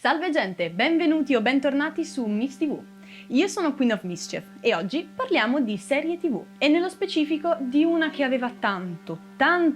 Salve gente, benvenuti o bentornati su Miss TV. Io sono Queen of Mischief e oggi parliamo di serie TV e nello specifico di una che aveva tanto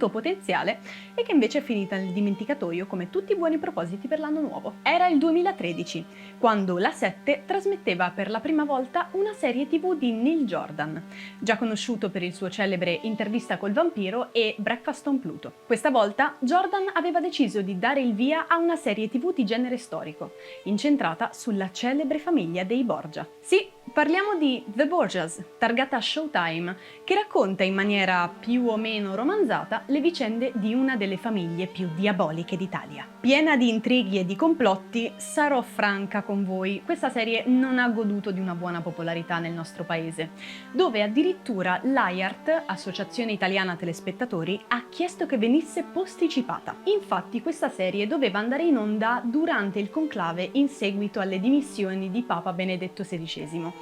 potenziale e che invece è finita nel dimenticatoio come tutti i buoni propositi per l'anno nuovo. Era il 2013, quando la 7 trasmetteva per la prima volta una serie TV di Neil Jordan, già conosciuto per il suo celebre Intervista col vampiro e Breakfast on Pluto. Questa volta Jordan aveva deciso di dare il via a una serie TV di genere storico, incentrata sulla celebre famiglia dei Borgia. Sì, parliamo di The Borgias, targata Showtime, che racconta in maniera più o meno romanzata le vicende di una delle famiglie più diaboliche d'Italia. Piena di intrighi e di complotti, sarò franca con voi, questa serie non ha goduto di una buona popolarità nel nostro paese, dove addirittura l'AIART, Associazione Italiana Telespettatori, ha chiesto che venisse posticipata. Infatti questa serie doveva andare in onda durante il conclave in seguito alle dimissioni di Papa Benedetto XVI.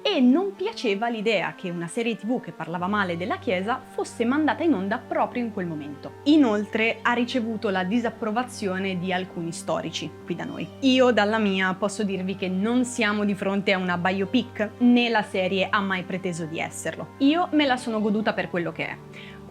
E non piaceva l'idea che una serie TV che parlava male della Chiesa fosse mandata in onda proprio in quel momento. Inoltre ha ricevuto la disapprovazione di alcuni storici qui da noi. Io dalla mia posso dirvi che non siamo di fronte a una biopic, né la serie ha mai preteso di esserlo. Io me la sono goduta per quello che è.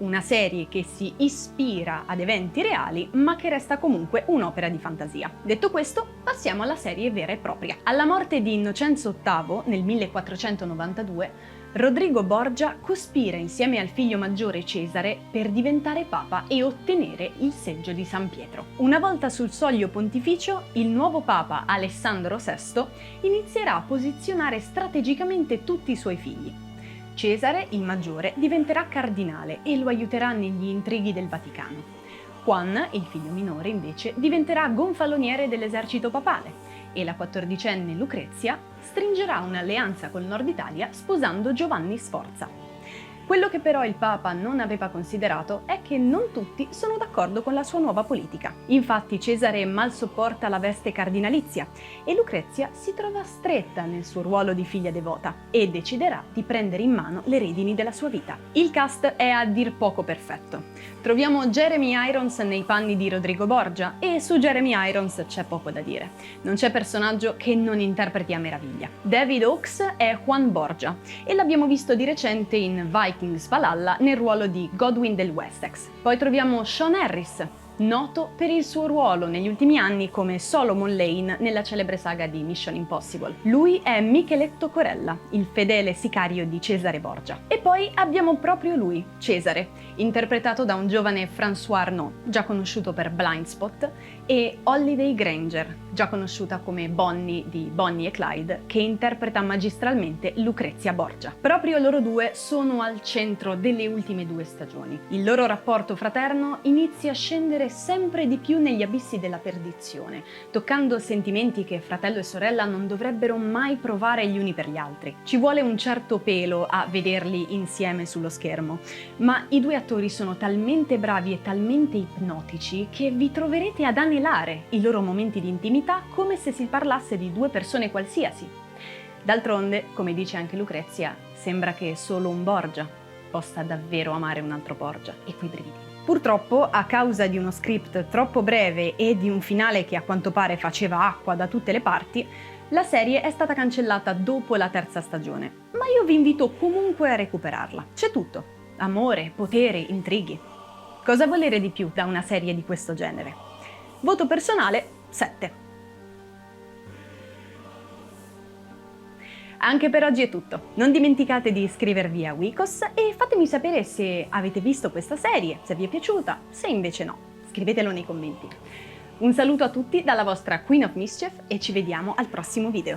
Una serie che si ispira ad eventi reali, ma che resta comunque un'opera di fantasia. Detto questo, passiamo alla serie vera e propria. Alla morte di Innocenzo VIII, nel 1492, Rodrigo Borgia cospira insieme al figlio maggiore Cesare per diventare papa e ottenere il seggio di San Pietro. Una volta sul soglio pontificio, il nuovo papa Alessandro VI inizierà a posizionare strategicamente tutti i suoi figli. Cesare, il maggiore, diventerà cardinale e lo aiuterà negli intrighi del Vaticano. Juan, il figlio minore, invece, diventerà gonfaloniere dell'esercito papale e la 14enne Lucrezia stringerà un'alleanza col Nord Italia sposando Giovanni Sforza. Quello che però il Papa non aveva considerato è che non tutti sono d'accordo con la sua nuova politica. Infatti Cesare mal sopporta la veste cardinalizia e Lucrezia si trova stretta nel suo ruolo di figlia devota e deciderà di prendere in mano le redini della sua vita. Il cast è a dir poco perfetto. Troviamo Jeremy Irons nei panni di Rodrigo Borgia e su Jeremy Irons c'è poco da dire. Non c'è personaggio che non interpreti a meraviglia. David Hawkes è Juan Borgia e l'abbiamo visto di recente in Vikings Valhalla nel ruolo di Godwyn del Wessex. Poi troviamo Sean Harris, noto per il suo ruolo negli ultimi anni come Solomon Lane nella celebre saga di Mission Impossible. Lui è Micheletto Corella, il fedele sicario di Cesare Borgia. E poi abbiamo proprio lui, Cesare, interpretato da un giovane François Arnault, già conosciuto per Blindspot, e Holiday Granger, già conosciuta come Bonnie di Bonnie e Clyde, che interpreta magistralmente Lucrezia Borgia. Proprio loro due sono al centro delle ultime due stagioni. Il loro rapporto fraterno inizia a scendere sempre di più negli abissi della perdizione, toccando sentimenti che fratello e sorella non dovrebbero mai provare gli uni per gli altri. Ci vuole un certo pelo a vederli insieme sullo schermo, ma i due attori sono talmente bravi e talmente ipnotici che vi troverete ad anelare i loro momenti di intimità come se si parlasse di due persone qualsiasi. D'altronde, come dice anche Lucrezia, sembra che solo un Borgia possa davvero amare un altro Borgia, e quei brividi. Purtroppo, a causa di uno script troppo breve e di un finale che a quanto pare faceva acqua da tutte le parti, la serie è stata cancellata dopo la terza stagione, ma io vi invito comunque a recuperarla. C'è tutto: amore, potere, intrighi. Cosa volere di più da una serie di questo genere? Voto personale 7. Anche per oggi è tutto. Non dimenticate di iscrivervi a Wikos e fatemi sapere se avete visto questa serie, se vi è piaciuta, se invece no. Scrivetelo nei commenti. Un saluto a tutti dalla vostra Queen of Mischief e ci vediamo al prossimo video.